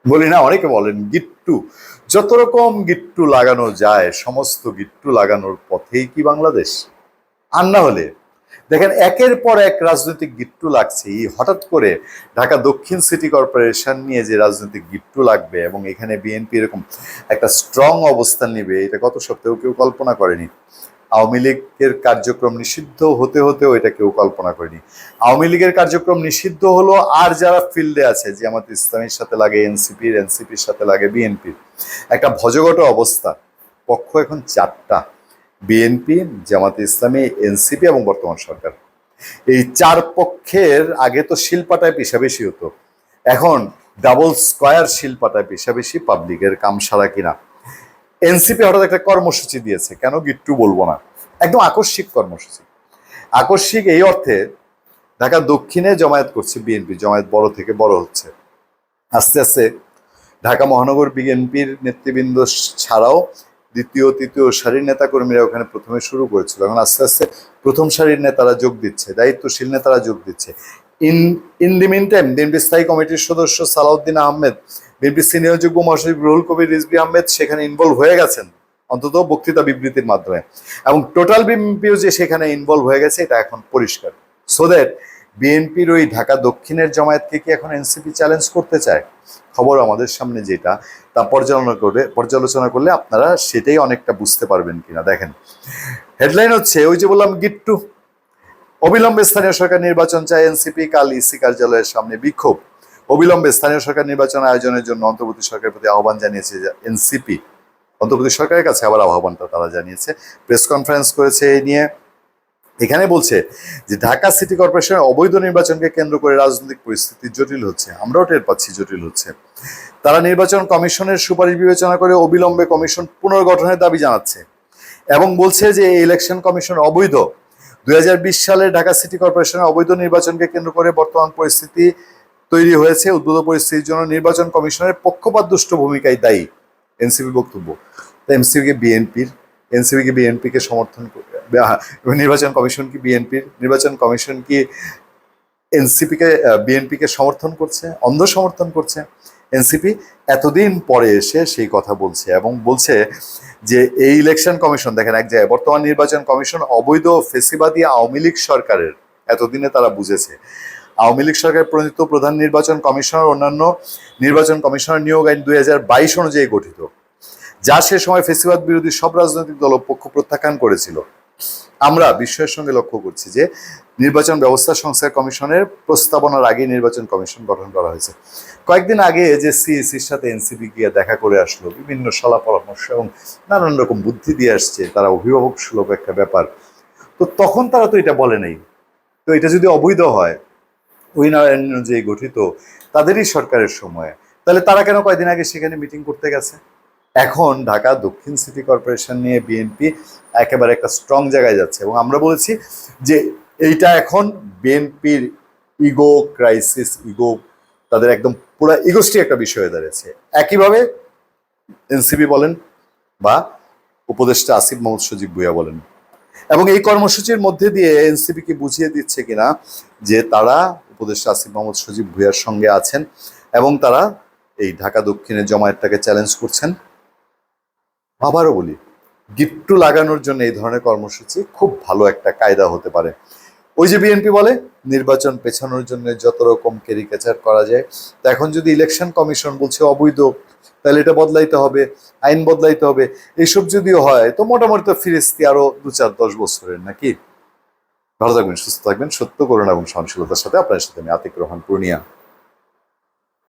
বলি না, অনেকে বলেন গিট্টু, যত রকম গিট্টু লাগানো যায় সমস্ত গিট্টু লাগানোর পথেই কি বাংলাদেশ? আর না হলে দেখেন একের পর এক রাজনৈতিক গিট্টু লাগছে। হঠাৎ করে ঢাকা দক্ষিণ সিটি কর্পোরেশন নিয়ে যে রাজনৈতিক গিট্টু লাগবে এবং এখানে বিএনপি এরকম একটা স্ট্রং অবস্থান নিবে, এটা গত সপ্তাহেও কেউ কল্পনা করেনি। আওয়ামী লীগের কার্যক্রম নিষিদ্ধ হতে হতেও এটা কেউ কল্পনা করেনি। আওয়ামী লীগের কার্যক্রম নিষিদ্ধ হলো, আর যারা ফিল্ডে আছে, জামাত ইসলামীর সাথে লাগে এনসিপির সাথে লাগে বিএনপির, একটা ভজঘট অবস্থা। পক্ষ এখন চারটা: বিএনপি, জামাত ইসলামী, এনসিপি এবং বর্তমান সরকার। এই চার পক্ষের আগে তো শিলপাটায় পেশাবেশি হতো, এখন ডাবল স্কয়ার শিলপাটায় পেশাবেশি পাবলিকের কাম সারা কিনা। এনসিপি হঠাৎ একটা কর্মসূচি দিয়েছে, কেন গিট্টু বলবো না, একদম আকস্মিক কর্মসূচি। আকস্মিক এই অর্থে, ঢাকা দক্ষিণে জমায়েত করছে বিএনপি, জমায়েত বড় থেকে বড় হচ্ছে। আস্তে আস্তে ঢাকা মহানগর বিএনপির নেতৃবৃন্দ ছাড়াও দ্বিতীয় তৃতীয় সারির নেতাকর্মীরা ওখানে প্রথমে শুরু করেছিল, এখন আস্তে আস্তে প্রথম সারির নেতারা যোগ দিচ্ছে, দায়িত্বশীল নেতারা যোগ দিচ্ছে। In the meantime BNP স্থায়ী কমিটির সদস্য সালাউদ্দিন আহমেদ, বিএনপি সিনিয়র যুগ্ম মহাসচিব রুহুল কবির রিজভী আহমেদ সেখানে ইনভলভ হয়ে গেছেন, অন্তত বক্তৃতা বিবৃতির মাধ্যমে, এবং টোটাল বিএনপিও যে সেখানে ইনভলভ হয়ে গেছে এটা এখন পরিষ্কার। সো দ্যাট বিএনপির ওই ঢাকা দক্ষিণের জমায়েতকে কি এখন এনসিপি চ্যালেঞ্জ করতে চায়? খবর আমাদের সামনে যেটা, তা পর্যালোচনা করলে আপনারা সেটাই অনেকটা বুঝতে পারবেন কিনা। দেখেন, হেডলাইন হচ্ছে ওই যে বললাম গিট্টু, অবিলম্বে স্থানীয় সরকার নির্বাচন চায় এনসিপি, কাল ইসি কার্যালয়ের সামনে বিক্ষোভ। অবিলম্বে স্থানীয় সরকার নির্বাচন আয়োজনের জন্য অন্তর্বর্তী সরকারের প্রতি আহ্বান জানিয়েছে এনসিপি। অন্তর্বর্তী সরকারের কাছে আবার আহ্বানটা তারা জানিয়েছে, প্রেস কনফারেন্স করেছে এই নিয়ে। এখানে বলছে যে ঢাকা সিটি কর্পোরেশনের অবৈধ নির্বাচনকে কেন্দ্র করে রাজনৈতিক পরিস্থিতি জটিল হচ্ছে, আমরাও টের পাচ্ছি জটিল হচ্ছে। তারা নির্বাচন কমিশনের সুপারিশ বিবেচনা করে অবিলম্বে কমিশন পুনর্গঠনের দাবি জানাচ্ছে এবং বলছে যে এই ইলেকশন কমিশন অবৈধ। 2020 সালে ঢাকা সিটি কর্পোরেশনের অবৈধ নির্বাচনকে কেন্দ্র করে বর্তমান পরিস্থিতি তৈরি হয়েছে। উদ্ভূত পরিস্থিতির জন্য নির্বাচন কমিশনের পক্ষপাতদুষ্ট ভূমিকায় দায়ী এনসিপি বক্তব্য। এনসিপি কি বিএনপিকে সমর্থন করে? নির্বাচন কমিশন কি বিএনপির? নির্বাচন কমিশন কি এনসিপিকে বিএনপিকে সমর্থন করছে, অন্ধ সমর্থন করছে? এনসিপি এতদিন পরে এসে সেই কথা বলছে এবং বলছে যে এই ইলেকশন কমিশন, দেখেন এক জায়গায় বর্তমান নির্বাচন কমিশন অবৈধ ফেসিবাদী আওয়ামী লীগ সরকারের, এতদিনে তারা বুঝেছে, আওয়ামী লীগ সরকার প্রণীত প্রধান নির্বাচন কমিশনার অন্যান্য নির্বাচন কমিশনার নিয়োগ আইন 2022 অনুযায়ী গঠিত, যা সে সময় ফেসিবাদ বিরোধী সব রাজনৈতিক দল পক্ষ প্রত্যাখ্যান করেছিল। আমরা বিস্ময়ের সঙ্গে লক্ষ্য করছি যে নির্বাচন ব্যবস্থা সংস্কার কমিশনের প্রস্তাবনার আগে নির্বাচন কমিশন গঠন করা হয়েছে। কয়েকদিন আগে যে সিএসির সাথে এনসিপি গিয়ে দেখা করে আসলো, বিভিন্ন সলা পরামর্শ এবং নানান রকম বুদ্ধি দিয়ে আসছে, তারা অভিভাবক সুলভ একটা ব্যাপার, তো তখন তারা তো এটা বলে নাই। তো এটা যদি অবৈধ হয়, ওই আইন অনুযায়ী গঠিত, তাদেরই সরকারের সময়, তাহলে তারা কেন কয়েকদিন আগে সেখানে মিটিং করতে গেছে? এখন ঢাকা দক্ষিণ সিটি কর্পোরেশন নিয়ে বিএনপি একেবারে একটা স্ট্রং জায়গায় যাচ্ছে এবং আমরা বলেছি যে এইটা এখন বিএনপির ইগো ক্রাইসিস, তাদের একদম পুরো ইগোস্টি একটা বিষয় হয়ে দাঁড়িয়েছে। একইভাবে এনসিপি বলেন বা উপদেষ্টা আসিফ মাহমুদ সজীব ভুঁইয়া বলেন, এবং এই কর্মসূচির মধ্যে দিয়ে এনসিপি কি বুঝিয়ে দিচ্ছে কিনা যে তারা উপদেষ্টা আসিফ মাহমুদ সজীব ভুঁইয়ার সঙ্গে আছেন এবং তারা এই ঢাকা দক্ষিণের জমায়েতটাকে চ্যালেঞ্জ করছেন। আবারও বলি, গিট্টু লাগানোর জন্য এই ধরনের কর্মসূচি খুব ভালো একটা কায়দা হতে পারে। ওই যে বিএনপি বলে নির্বাচন পেছানোর জন্য যত রকম ক্যারিকেচার করা যায়, তো এখন যদি ইলেকশন কমিশন বলছে অবৈধ, তাহলে এটা বদলাইতে হবে, আইন বদলাইতে হবে। এইসব যদিও হয় তো মোটামুটি তো ফিরিস্তি আরো 2-4-10 বছরের নাকি। ভালো থাকবেন, সুস্থ থাকবেন, সত্য করুন এবং সহনশীলতার সাথে আপনার সাথে আমি আতিক রহমান পূর্ণিয়া।